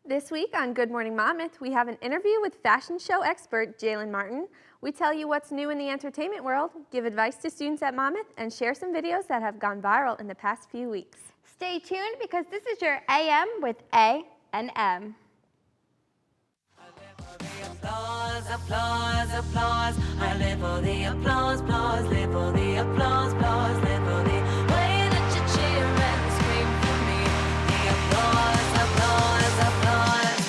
This week on Good Morning Monmouth, we have an interview with fashion show expert Jalen Martin. We tell you what's new in the entertainment world, give advice to students at Monmouth, and share some videos that have gone viral in the past few weeks. Stay tuned because this is your AM with A and M. Applause, applause, applause. I live for the applause, applause, live for the applause, applause, live for the way that you cheer and scream for me. The applause, applause, applause.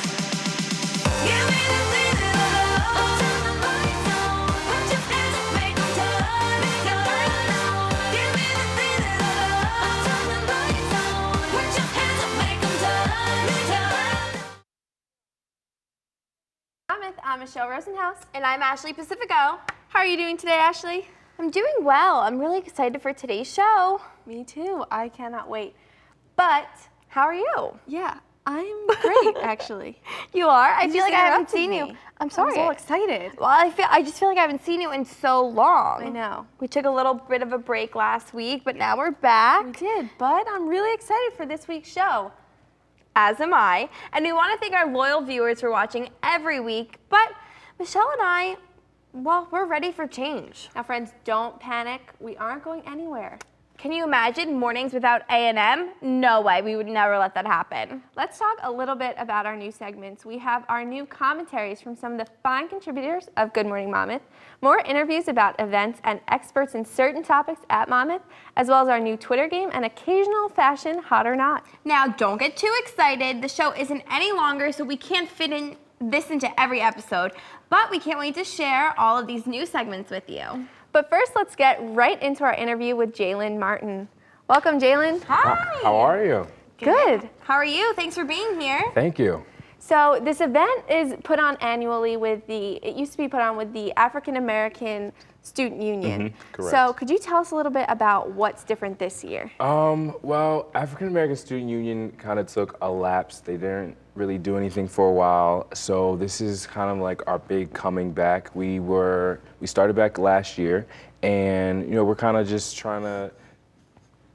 Give me the feeling of love. Turn the lights on. Put your hands up, make them turn, make it burn. Give me the feeling of love. Turn the lights on. Put your hands up, make them turn, turn. Monmouth, I'm Michelle Rosenhaus. And I'm Ashley Pacifico. How are you doing today, Ashley? I'm doing well. I'm really excited for today's show. Me too. I cannot wait. But, How are you? yeah, I'm great, actually. You are? I You feel just like I haven't interrupted seen me. you. I'm sorry. I'm so excited. Well, I just feel like I haven't seen you in so long. I know. We took a little bit of a break last week, but now we're back. We did, but I'm really excited for this week's show. As am I. And we want to thank our loyal viewers for watching every week. But Michelle and I, well, we're ready for change. Now, friends, don't panic. We aren't going anywhere. Can you imagine mornings without A&M? No way. We would never let that happen. Let's talk a little bit about our new segments. We have our new commentaries from some of the fine contributors of Good Morning Monmouth, more interviews about events and experts in certain topics at Monmouth, as well as our new Twitter game and occasional fashion hot or not. Now, don't get too excited. The show isn't any longer, so we can't fit in this into every episode. But we can't wait to share all of these new segments with you. But first, let's get right into our interview with Jalen Martin. Welcome, Jalen. Hi. How are you? Good. How are you? Thanks for being here. Thank you. So this event is put on annually it used to be put on with the African American Student Union. correct. So could you tell us a little bit about what's different this year? Well, African American Student Union kind of took a lapse. They didn't really do anything for a while. So this is kind of like our big coming back. We started back last year, and we're kind of just trying to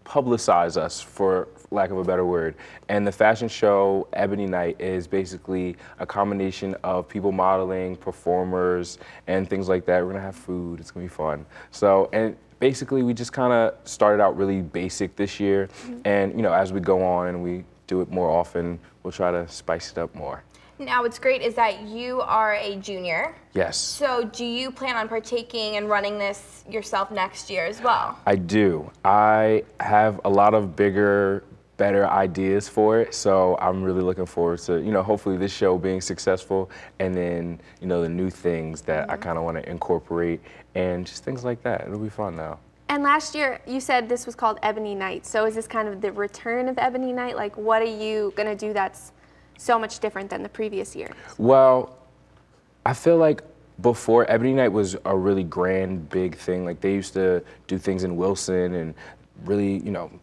publicize us, for lack of a better word. And the fashion show Ebony Night is basically a combination of people modeling, performers, and things like that. We're gonna have food, it's gonna be fun. So, and basically we just kind of started out really basic this year. And as we go on and we do it more often, we'll try to spice it up more. Now, what's great is that you are a junior. Yes. So do you plan on partaking and running this yourself next year as well? I do. I have a lot of bigger, better ideas for it, so I'm really looking forward to, hopefully this show being successful, and then, the new things that I kind of want to incorporate, and just things like that. It'll be fun now. And last year, you said this was called Ebony Night. So is this kind of the return of Ebony Night? Like, what are you going to do that's so much different than the previous year? Well, I feel like before, Ebony Night was a really grand, big thing. Like, they used to do things in Wilson and really,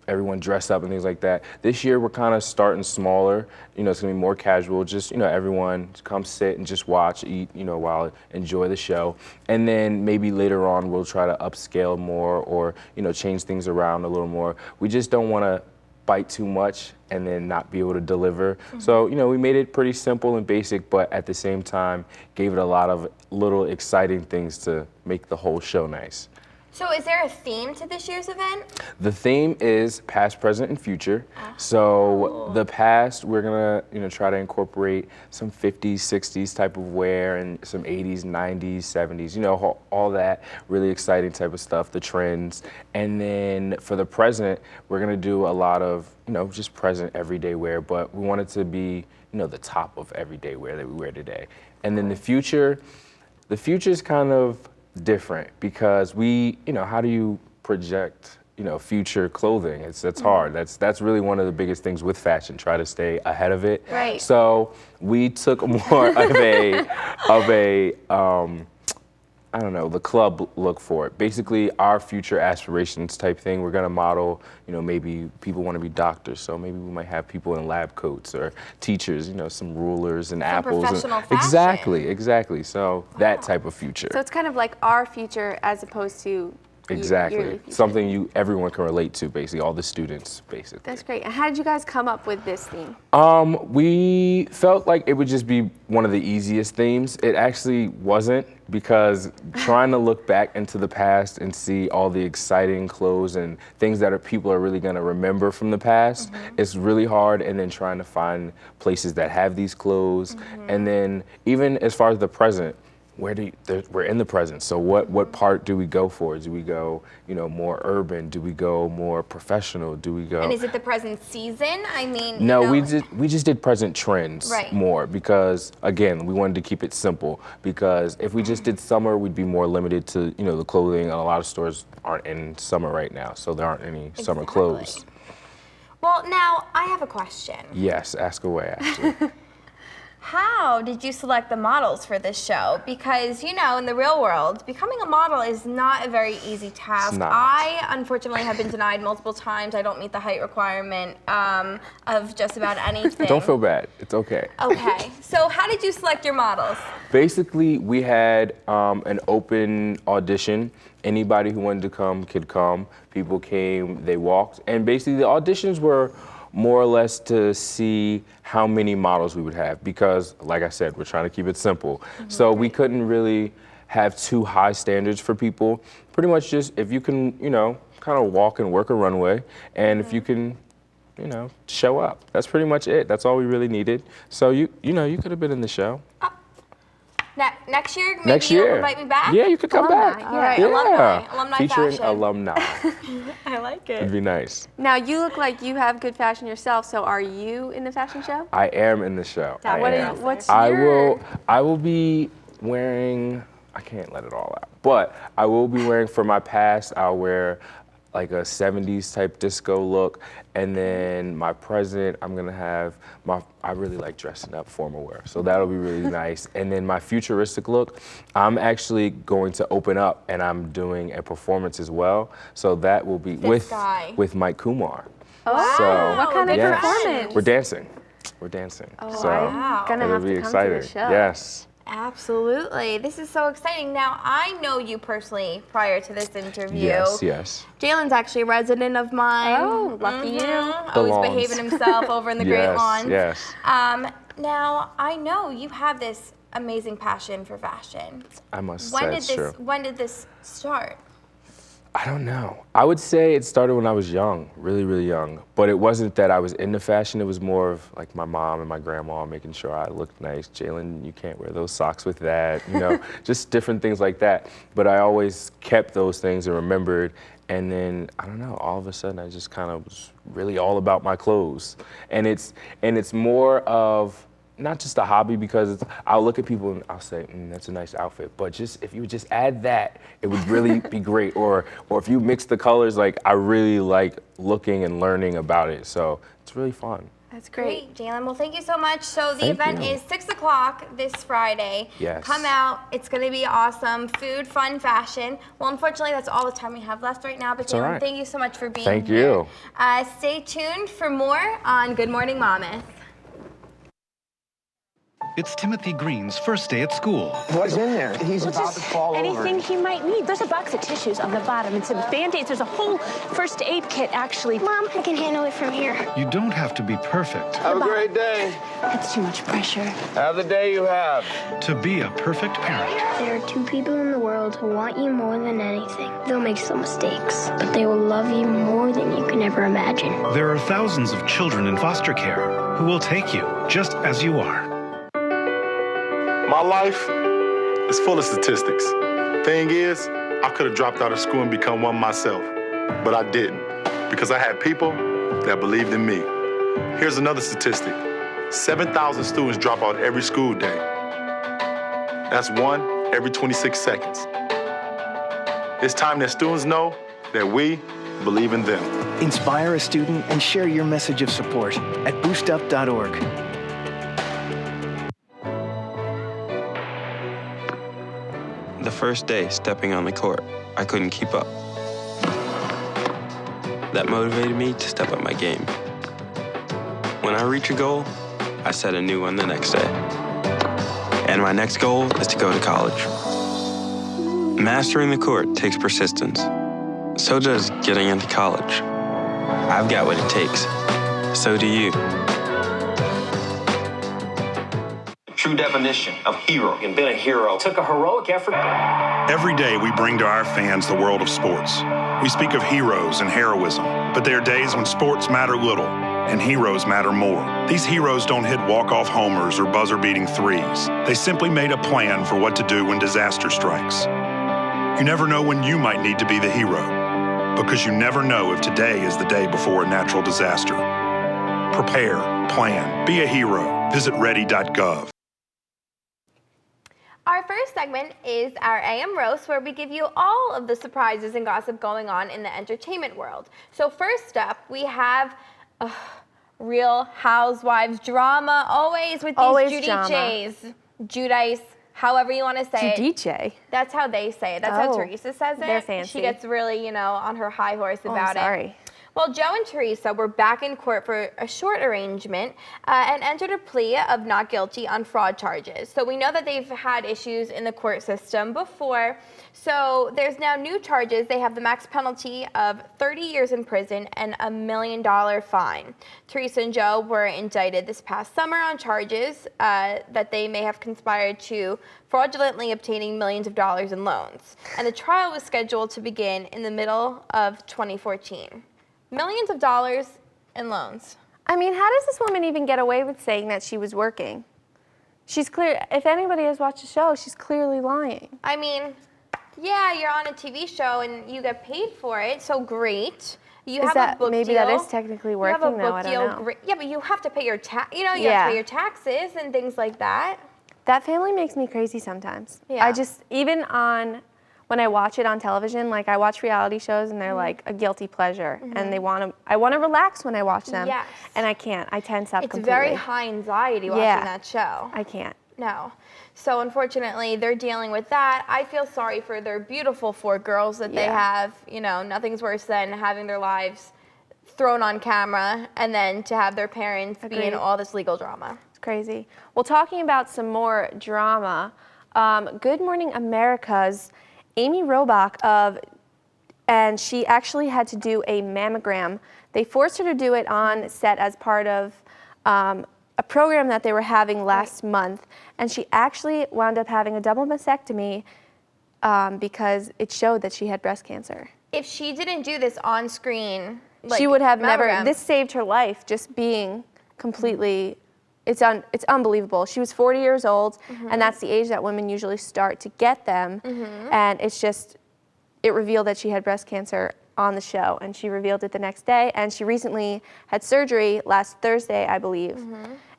everyone dressed up and things like that. This year, we're kind of starting smaller. It's gonna be more casual. Just, everyone come sit and just watch, eat, while enjoy the show. And then maybe later on, we'll try to upscale more or, change things around a little more. We just don't want to bite too much and then not be able to deliver. So, we made it pretty simple and basic, but at the same time, gave it a lot of little exciting things to make the whole show nice. So is there a theme to this year's event? The theme is past, present, and future. So the past, we're gonna, try to incorporate some 50s, 60s type of wear and some 80s, 90s, 70s, all that really exciting type of stuff, the trends. And then for the present, we're gonna do a lot of, just present everyday wear, but we want it to be, the top of everyday wear that we wear today. And then the future is kind of different because how do you project, future clothing? That's hard. That's really one of the biggest things with fashion, try to stay ahead of it. Right. So we took more of a I don't know, the club look for it. Basically, our future aspirations type thing. We're gonna model, maybe people want to be doctors, so maybe we might have people in lab coats or teachers, some rulers and apples. Professional fashion. Exactly. So that type of future. So it's kind of like our future as opposed to Exactly. yearly feature. Something everyone can relate to, basically, all the students, basically. That's great. And how did you guys come up with this theme? We felt like it would just be one of the easiest themes. It actually wasn't, because trying to look back into the past and see all the exciting clothes and things that people are really going to remember from the past, it's really hard. And then trying to find places that have these clothes. And then even as far as the present, we're in the present. So what part do we go for? Do we go, more urban? Do we go more professional? Do we go? And is it the present season? I mean, No, you know, we just did present trends Right. more, because again, we wanted to keep it simple, because if we just did summer, we'd be more limited to, the clothing, and a lot of stores aren't in summer right now, so there aren't any summer clothes. Exactly. Well, now I have a question. Yes, ask away, actually. How did you select the models for this show? Because, in the real world, becoming a model is not a very easy task. not. I, unfortunately, have been denied multiple times. I don't meet the height requirement of just about anything. Don't feel bad, it's okay. Okay, so how did you select your models? Basically, we had an open audition. Anybody who wanted to come could come. People came, they walked, and basically the auditions were more or less to see how many models we would have, because, like I said, we're trying to keep it simple. So we couldn't really have too high standards for people. Pretty much just if you can, kind of walk and work a runway, and if you can, show up. That's pretty much it. That's all we really needed. So you could have been in the show. Next year, maybe Next you'll year. invite me back? Yeah, you could come Alumni, back. yeah. All right, Yeah. alumni Featuring fashion. alumni. I like it. It'd be nice. Now, you look like you have good fashion yourself, so are you in the fashion show? I am in the show. I am. What's I your... will be wearing, I can't let it all out, but I will be wearing, for my past, I'll wear like a 70s type disco look, and then my present, I'm gonna have I really like dressing up, formal wear, so that'll be really nice. And then my futuristic look, I'm actually going to open up, and I'm doing a performance as well, so that will be guy. with Mike Kumar. Oh, So, what kind of yes. performance? We're dancing. So I'm gonna it'll have be to exciting. come to the show. Yes. Absolutely. This is so exciting. Now, I know you personally prior to this interview. Yes. Jalen's actually a resident of mine. Oh, lucky you. Always lawns. behaving himself over in the Great Yes, Lawns. yes. Now, I know you have this amazing passion for fashion. I must say it's true. When did this start? I don't know. I would say it started when I was young, really, really young. But it wasn't that I was into fashion. It was more of like my mom and my grandma making sure I looked nice. Jalen, you can't wear those socks with that. Just different things like that. But I always kept those things and remembered. And then, I don't know, all of a sudden I just kind of was really all about my clothes. And it's more of not just a hobby, because I'll look at people and I'll say, that's a nice outfit, but just if you would just add that, it would really be great. Or if you mix the colors, like, I really like looking and learning about it. So it's really fun. That's great. Jalen. Well, thank you so much. So the Thank event you. is 6 o'clock this Friday. Yes. Come out. It's going to be awesome. Food, fun, fashion. Well, unfortunately, that's all the time we have left right now. But It's all Jalen, right. thank you so much for being Thank here. you. Stay tuned for more on Good Morning Monmouth. It's Timothy Green's first day at school. What's in there? He's about to fall Anything over. he might need. There's a box of tissues on the bottom and some Band-Aids. There's a whole first aid kit, actually. Mom, I can handle it from here. You don't have to be perfect Have a great day. That's too much pressure. Have the day you have. to be a perfect parent. There are two people in the world who want you more than anything. They'll make some mistakes, but they will love you more than you can ever imagine. There are thousands of children in foster care who will take you just as you are. My life is full of statistics. Thing is, I could have dropped out of school and become one myself, but I didn't, because I had people that believed in me. Here's another statistic. 7,000 students drop out every school day. That's one every 26 seconds. It's time that students know that we believe in them. Inspire a student and share your message of support at boostup.org. The first day stepping on the court, I couldn't keep up. That motivated me to step up my game. When I reach a goal, I set a new one the next day. And my next goal is to go to college. Mastering the court takes persistence, So does getting into college. I've got what it takes. So do you. True definition of hero. And being a hero took a heroic effort. Every day we bring to our fans the world of sports. We speak of heroes and heroism, but there are days when sports matter little and heroes matter more. These heroes don't hit walk-off homers or buzzer-beating threes. They simply made a plan for what to do when disaster strikes. You never know when you might need to be the hero, because you never know if today is the day before a natural disaster. Prepare, plan, be a hero. Visit ready.gov. Our first segment is our AM Roast, where we give you all of the surprises and gossip going on in the entertainment world. So first up, we have Real Housewives drama, always with these Judices. Judice, however you want to say it. Judice. That's how they say it. That's how Teresa says it. They're fancy. She gets really, on her high horse about sorry. it. Well, Joe and Teresa were back in court for a short arrangement and entered a plea of not guilty on fraud charges. So we know that they've had issues in the court system before. So there's now new charges. They have the max penalty of 30 years in prison and $1 million fine. Teresa and Joe were indicted this past summer on charges that they may have conspired to fraudulently obtaining millions of dollars in loans. And the trial was scheduled to begin in the middle of 2014. Millions of dollars in loans. I mean, how does this woman even get away with saying that she was working? She's clear. If anybody has watched the show, she's clearly lying. I mean, yeah, you're on a TV show and you get paid for it, so great. You have a book maybe deal. that is technically working You have a though, book I deal. don't know. Great. Yeah, but you have to pay your you have to pay your taxes and things like that. That family makes me crazy sometimes. Yeah. I just, even when I watch it on television, like I watch reality shows and they're like a guilty pleasure, and I want to relax when I watch them. Yes. And I can't. I tense up completely. It's very high anxiety watching that show. I can't. No. So unfortunately, they're dealing with that. I feel sorry for their beautiful 4 girls that they have. Nothing's worse than having their lives thrown on camera and then to have their parents be in all this legal drama. It's crazy. Well, talking about some more drama, Good Morning America's Amy Robach and she actually had to do a mammogram. They forced her to do it on set as part of a program that they were having last month, and she actually wound up having a double mastectomy because it showed that she had breast cancer. If she didn't do this on screen, she would have never. mammogram. This saved her life. Just being completely. It's unbelievable. She was 40 years old, and that's the age that women usually start to get them. And it revealed that she had breast cancer on the show, and she revealed it the next day. And she recently had surgery last Thursday, I believe,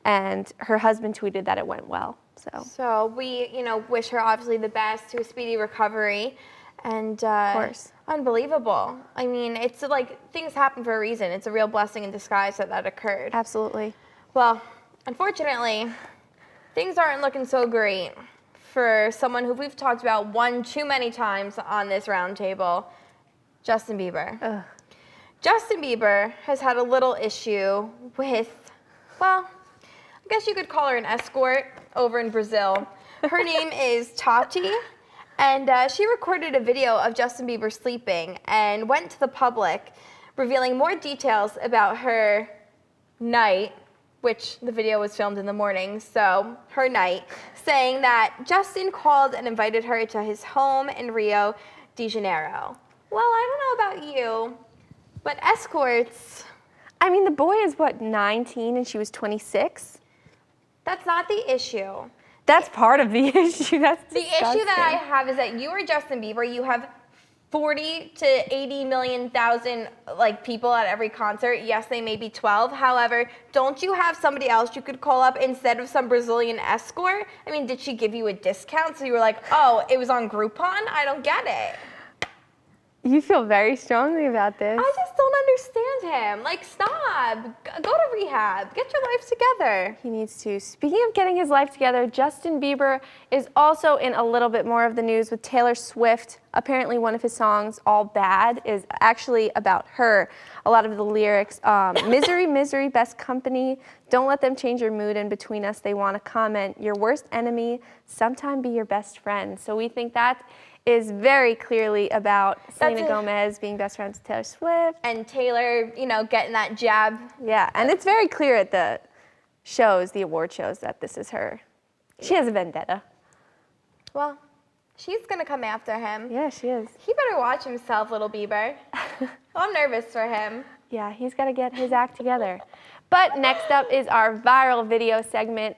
and her husband tweeted that it went well. So we, wish her obviously the best, to a speedy recovery. And of course. Unbelievable. I mean, it's like things happen for a reason. It's a real blessing in disguise that occurred. Absolutely. Well, unfortunately, things aren't looking so great for someone who we've talked about one too many times on this roundtable, Justin Bieber. Ugh. Justin Bieber has had a little issue with, well, I guess you could call her an escort over in Brazil. Her name is Tati, and she recorded a video of Justin Bieber sleeping and went to the public, revealing more details about her night, which the video was filmed in the morning, so her night, saying that Justin called and invited her to his home in Rio de Janeiro. Well, I don't know about you, but escorts... I mean, the boy is, 19, and she was 26? That's not the issue. That's part of the issue. That's the issue that I have is that you are Justin Bieber. You have 40 to 80 million thousand people at every concert. Yes, they may be 12. However, don't you have somebody else you could call up instead of some Brazilian escort? I mean, did she give you a discount? So you were like, oh, it was on Groupon? I don't get it. You feel very strongly about this. I just don't understand him. Stop. Go to rehab. Get your life together. He needs to. Speaking of getting his life together, Justin Bieber is also in a little bit more of the news with Taylor Swift. Apparently one of his songs, All Bad, is actually about her. A lot of the lyrics, misery, misery, best company, don't let them change your mood, and between us they want to comment, your worst enemy, sometime be your best friend. So we think that is very clearly about Selena a- Gomez being best friends with Taylor Swift. And Taylor, you know, getting that jab. Yeah, and it's very clear at the shows, the award shows, that this is her. She has a vendetta. Well, she's gonna come after him. Yeah, she is. He better watch himself, little Bieber. I'm nervous for him. Yeah, he's got to get his act together. But next up is our viral video segment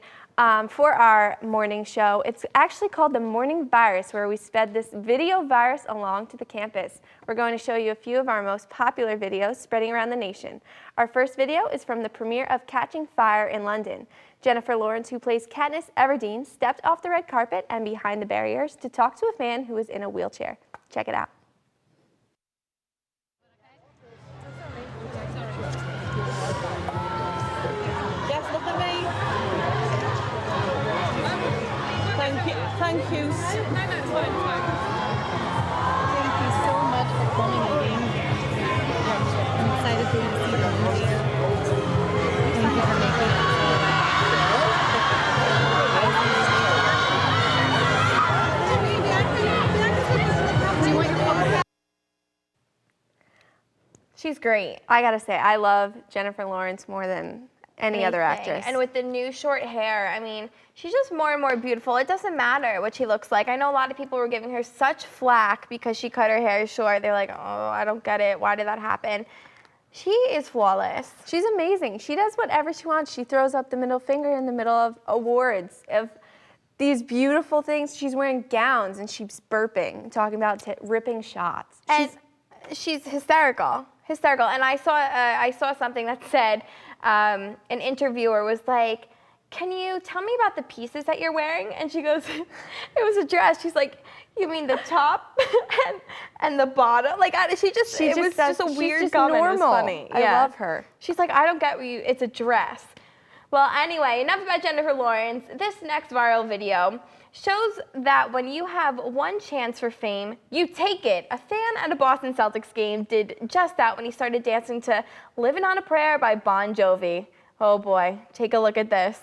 for our morning show. It's actually called the Morning Virus, where we sped this video virus along to the campus. We're going to show you a few of our most popular videos spreading around the nation. Our first video is from the premiere of Catching Fire in London. Jennifer Lawrence, who plays Katniss Everdeen, stepped off the red carpet and behind the barriers to talk to a fan who was in a wheelchair. Check it out. Yes, look at me. Thank you. Thank you. No, it's fine. Thank you so much for coming and being here. I'm excited for you to see the movie. Thank you for making it. She's great. I gotta say, I love Jennifer Lawrence more than any other actress. And with the new short hair, I mean, she's just more and more beautiful. It doesn't matter what she looks like. I know a lot of people were giving her such flack because she cut her hair short. They're like, oh, I don't get it. Why did that happen? She is flawless. She's amazing. She does whatever she wants. She throws up the middle finger in the middle of awards, of these beautiful things. She's wearing gowns and she's burping, talking about ripping shots. And she's hysterical. Hysterical. And I saw something that said, an interviewer was like, can you tell me about the pieces that you're wearing? And she goes, it was a dress. She's like, you mean the top and the bottom? Like, it was just a weird comment. It was funny. I love her. She's like, I don't get what it's a dress. Well, anyway, enough about Jennifer Lawrence. This next viral video shows that when you have one chance for fame, you take it. A fan at a Boston Celtics game did just that when he started dancing to Living on a Prayer by Bon Jovi. Oh boy, take a look at this.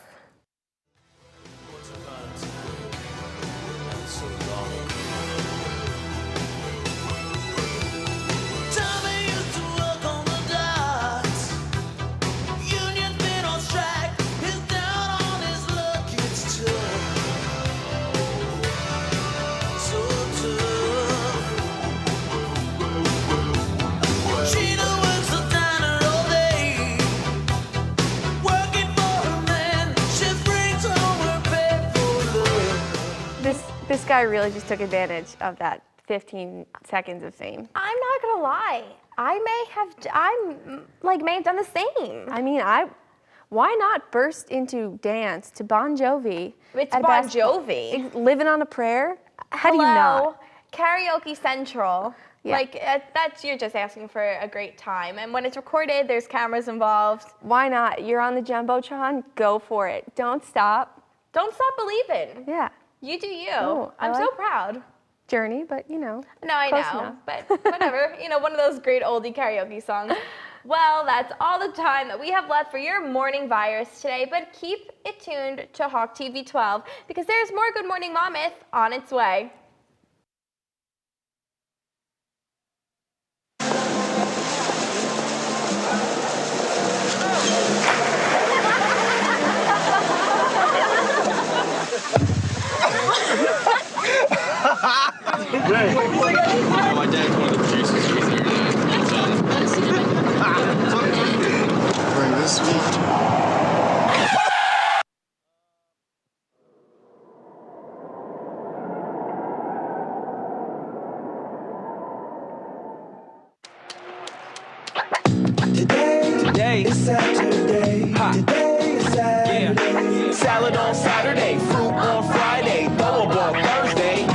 This guy really just took advantage of that 15 seconds of fame. I'm not gonna lie. I may have done the same. I mean, why not burst into dance to Bon Jovi? It's Bon Jovi. Living on a Prayer? How do you not? Karaoke Central. Yeah. Like, you're just asking for a great time. And when it's recorded, there's cameras involved. Why not? You're on the Jumbotron, go for it. Don't stop. Don't stop believing. Yeah. You do you. Oh, I'm so proud. Journey, but you know. No, I know, enough. but whatever. You know, one of those great oldie karaoke songs. Well, that's all the time that we have left for your morning virus today, but keep it tuned to Hawk TV 12 because there's more Good Morning Monmouth on its way. My dad's one of the producers. He's there today. Bring this one. Today is Saturday. Today is Saturday. Salad on Saturday, fruit on Friday, throw a ball Thursday.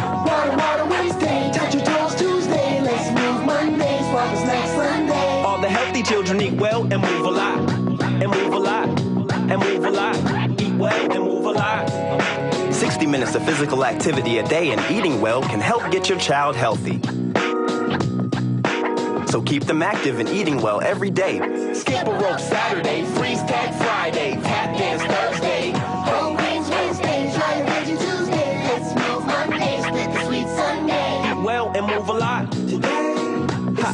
Water Wednesday, touch your toes Tuesday. Let's move Monday, swap us next Sunday. All the healthy children eat well and move a lot. And move a lot. And move a lot. Eat well and move a lot. 60 minutes of physical activity a day and eating well can help get your child healthy. So keep them active and eating well every day. Skip a rope Saturday, freeze tag Friday, tap dance Thursday. Whole grains Wednesday, dry veggie Tuesday. Let's move Monday, split the sweet Sunday.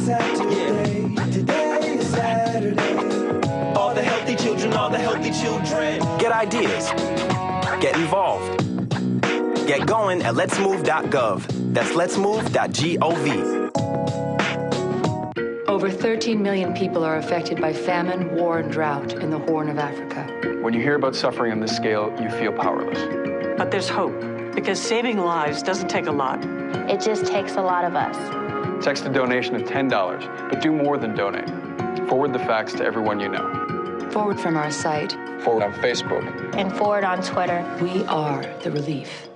Saturday. Today is Saturday. All the healthy children, all the healthy children. Get ideas. Get involved. Get going at letsmove.gov. That's letsmove.gov. Over 13 million people are affected by famine, war, and drought in the Horn of Africa. When you hear about suffering on this scale, you feel powerless. But there's hope, because saving lives doesn't take a lot. It just takes a lot of us. Text a donation of $10, but do more than donate. Forward the facts to everyone you know. Forward from our site. Forward on Facebook. And forward on Twitter. We are the relief.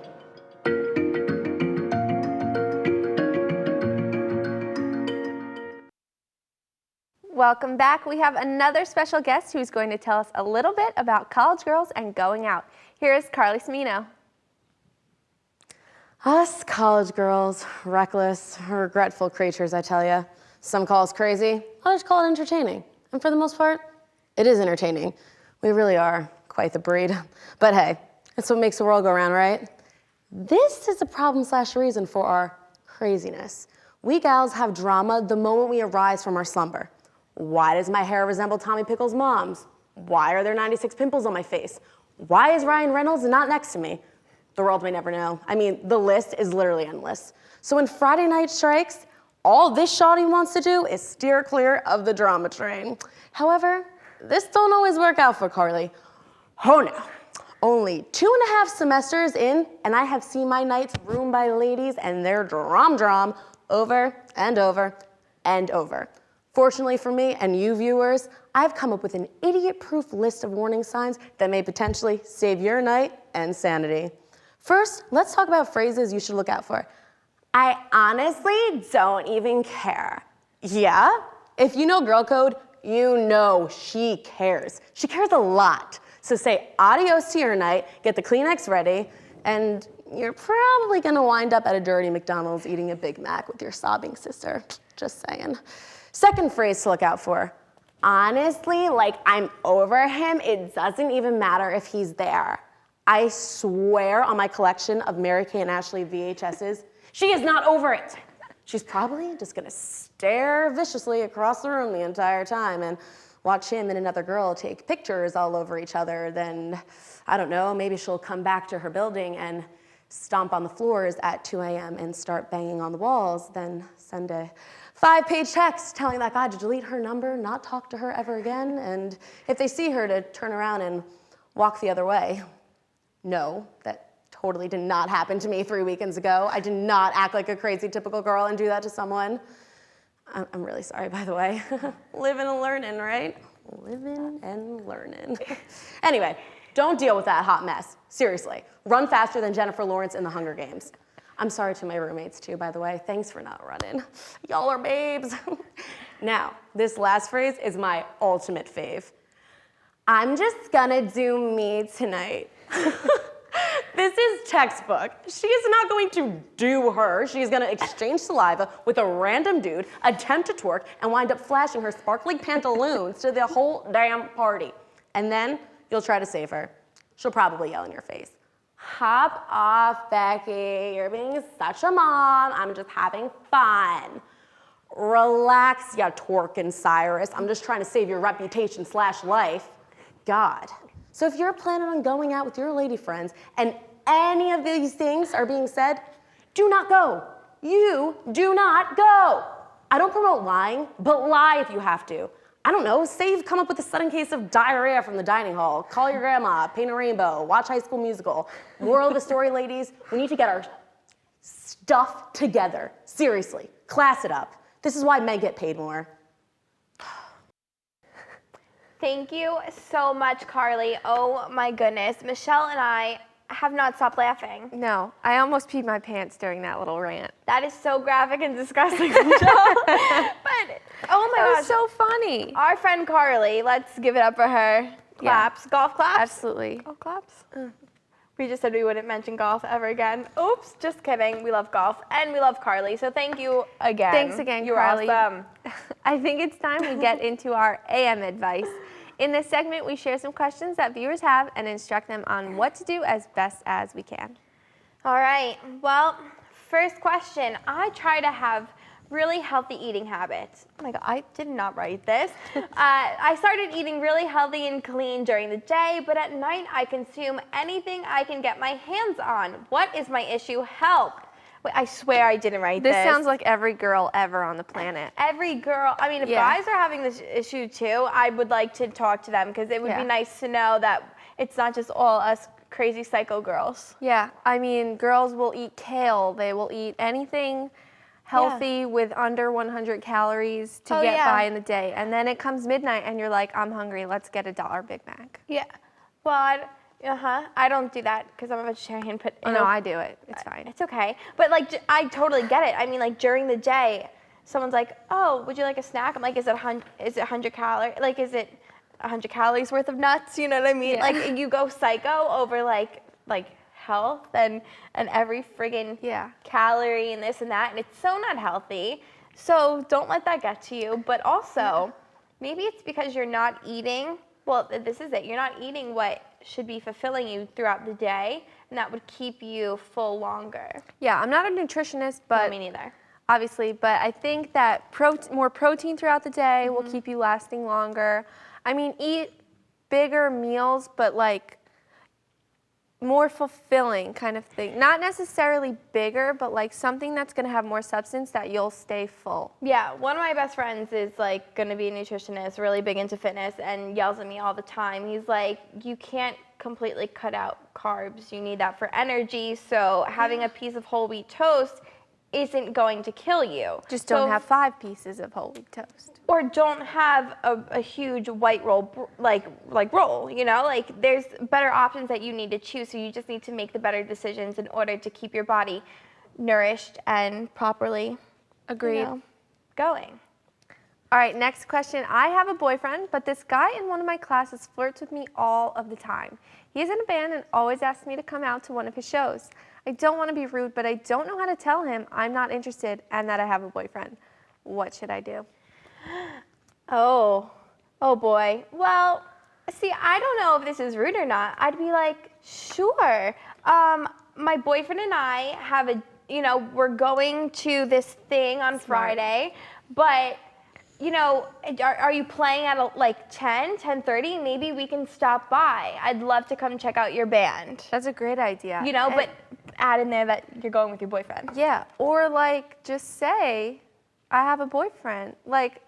Welcome back. We have another special guest who's going to tell us a little bit about college girls and going out. Here is Carly Smino. Us college girls, reckless, regretful creatures, I tell ya. Some call us crazy, others call it entertaining. And for the most part, it is entertaining. We really are quite the breed. But hey, it's what makes the world go round, right? This is the problem/reason for our craziness. We gals have drama the moment we arise from our slumber. Why does my hair resemble Tommy Pickles' mom's? Why are there 96 pimples on my face? Why is Ryan Reynolds not next to me? The world may never know. I mean, the list is literally endless. So when Friday night strikes, all this shawty wants to do is steer clear of the drama train. However, this don't always work out for Carly. Oh no. Only 2.5 semesters in, and I have seen my nights ruined by ladies and their drum over and over and over. Fortunately for me and you viewers, I've come up with an idiot-proof list of warning signs that may potentially save your night and sanity. First, let's talk about phrases you should look out for. I honestly don't even care. Yeah? If you know girl code, you know she cares. She cares a lot. So say adios to your night, get the Kleenex ready, and you're probably gonna wind up at a dirty McDonald's eating a Big Mac with your sobbing sister. Just saying. Second phrase to look out for. Honestly, like I'm over him. It doesn't even matter if he's there. I swear on my collection of Mary-Kate and Ashley VHSs, she is not over it. She's probably just gonna stare viciously across the room the entire time and watch him and another girl take pictures all over each other. Then, I don't know, maybe she'll come back to her building and stomp on the floors at 2 a.m. and start banging on the walls, then send a 5-page text telling that guy to delete her number, not talk to her ever again, and if they see her, to turn around and walk the other way. No, that totally did not happen to me 3 weekends ago. I did not act like a crazy typical girl and do that to someone. I'm really sorry, by the way. Living and learning, right? Living and learning. Anyway, don't deal with that hot mess. Seriously, run faster than Jennifer Lawrence in The Hunger Games. I'm sorry to my roommates too, by the way. Thanks for not running. Y'all are babes. Now, this last phrase is my ultimate fave. I'm just gonna do me tonight. This is textbook. She is not going to do her. She's gonna exchange saliva with a random dude, attempt to twerk, and wind up flashing her sparkling pantaloons to the whole damn party. And then you'll try to save her. She'll probably yell in your face. Hop off, Becky. You're being such a mom. I'm just having fun. Relax, ya twerking Cyrus. I'm just trying to save your reputation/life. God. So if you're planning on going out with your lady friends and any of these things are being said, do not go. You do not go. I don't promote lying, but lie if you have to. I don't know, say you've come up with a sudden case of diarrhea from the dining hall, call your grandma, paint a rainbow, watch High School Musical. Moral of the story, ladies, we need to get our stuff together. Seriously, class it up. This is why men get paid more. Thank you so much, Carly. Oh my goodness. Michelle and I have not stopped laughing. No, I almost peed my pants during that little rant. That is so graphic and disgusting, Michelle. But, oh my gosh. It was so funny. Our friend Carly, let's give it up for her. Claps. Yeah. Golf claps? Absolutely. Golf claps? We just said we wouldn't mention golf ever again. Oops, just kidding. We love golf and we love Carly. So thank you again. Thanks again, Carly. You're awesome. I think it's time we get into our AM advice. In this segment, we share some questions that viewers have and instruct them on what to do as best as we can. All right. Well, first question. I try to have really healthy eating habits. Oh my God, I did not write this. I started eating really healthy and clean during the day, but at night I consume anything I can get my hands on. What is my issue? Help. Wait, I swear I didn't write this. This sounds like every girl ever on the planet. Every girl. I mean, if guys are having this issue too, I would like to talk to them because it would be nice to know that it's not just all us crazy psycho girls. Yeah, I mean, girls will eat kale. They will eat anything healthy with under 100 calories to get by in the day. And then it comes midnight and you're like, I'm hungry. Let's get a $1 Big Mac. Yeah. Well, I don't do that because I'm a vegetarian. But oh, no, I do it. It's fine. It's okay. But like, I totally get it. I mean, like during the day, someone's like, "Oh, would you like a snack?" I'm like, "Is it 100 calories? Like, is it 100 calories worth of nuts?" You know what I mean? Yeah. Like, you go psycho over like health and every friggin' calorie and this and that, and it's so not healthy. So don't let that get to you. But also, maybe it's because you're not eating. Well, this is it. You're not eating what should be fulfilling you throughout the day, and that would keep you full longer. Yeah, I'm not a nutritionist, but no, me neither. Obviously, but I think that more protein throughout the day will keep you lasting longer. I mean, eat bigger meals, but like more fulfilling kind of thing. Not necessarily bigger, but like something that's gonna have more substance that you'll stay full. Yeah, one of my best friends is like gonna be a nutritionist, really big into fitness, and yells at me all the time. He's like, you can't completely cut out carbs. You need that for energy. So having a piece of whole wheat toast isn't going to kill you. Just don't have 5 pieces of whole wheat toast. Or don't have a huge white roll, like roll, you know? Like there's better options that you need to choose, so you just need to make the better decisions in order to keep your body nourished and properly going. All right, next question. I have a boyfriend, but this guy in one of my classes flirts with me all of the time. He is in a band and always asks me to come out to one of his shows. I don't want to be rude, but I don't know how to tell him I'm not interested and that I have a boyfriend. What should I do? Oh boy. Well, see, I don't know if this is rude or not. I'd be like, sure. My boyfriend and I have we're going to this thing on Friday, but are you playing at like 10:30? Maybe we can stop by. I'd love to come check out your band. That's a great idea. But add in there that you're going with your boyfriend. Yeah, or like just say, I have a boyfriend. Like,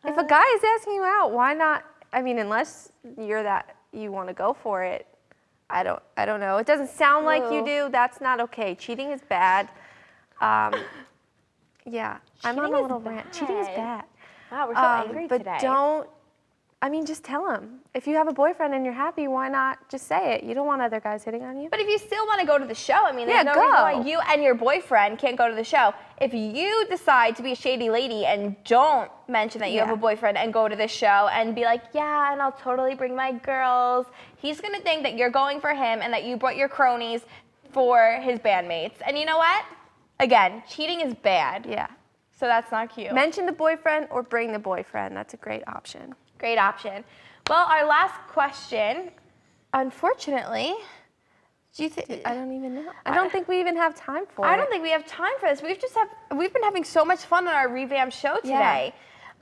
if a guy is asking you out, why not? I mean, unless you want to go for it. I don't know. It doesn't sound like you do. That's not okay. Cheating is bad. Yeah, I'm on a little rant. Cheating is bad. Wow, we're so angry but today. Just tell him. If you have a boyfriend and you're happy, why not just say it? You don't want other guys hitting on you. But if you still want to go to the show, I mean, there's no reason why you and your boyfriend can't go to the show. If you decide to be a shady lady and don't mention that you have a boyfriend and go to the show and be like, yeah, and I'll totally bring my girls, he's going to think that you're going for him and that you brought your cronies for his bandmates. And you know what? Again, cheating is bad. Yeah. So that's not cute. Mention the boyfriend or bring the boyfriend. That's a great option. Great option. Well, our last question, unfortunately, do you think? I don't even know. I don't think we even have time for it. I don't think we have time for this. We've been having so much fun on our revamped show today.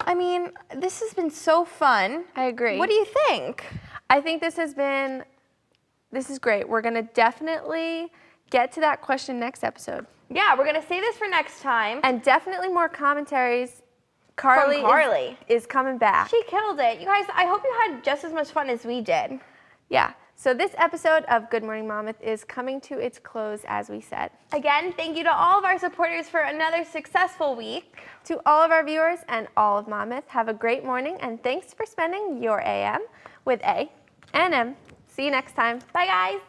I mean, this has been so fun. I agree. What do you think? I think this is great. We're gonna definitely get to that question next episode. Yeah, we're gonna save this for next time. And definitely more commentaries. Carly is coming back. She killed it. You guys, I hope you had just as much fun as we did. Yeah. So this episode of Good Morning Monmouth is coming to its close, as we said. Again, thank you to all of our supporters for another successful week. To all of our viewers and all of Monmouth, have a great morning, and thanks for spending your AM with A and M. See you next time. Bye, guys.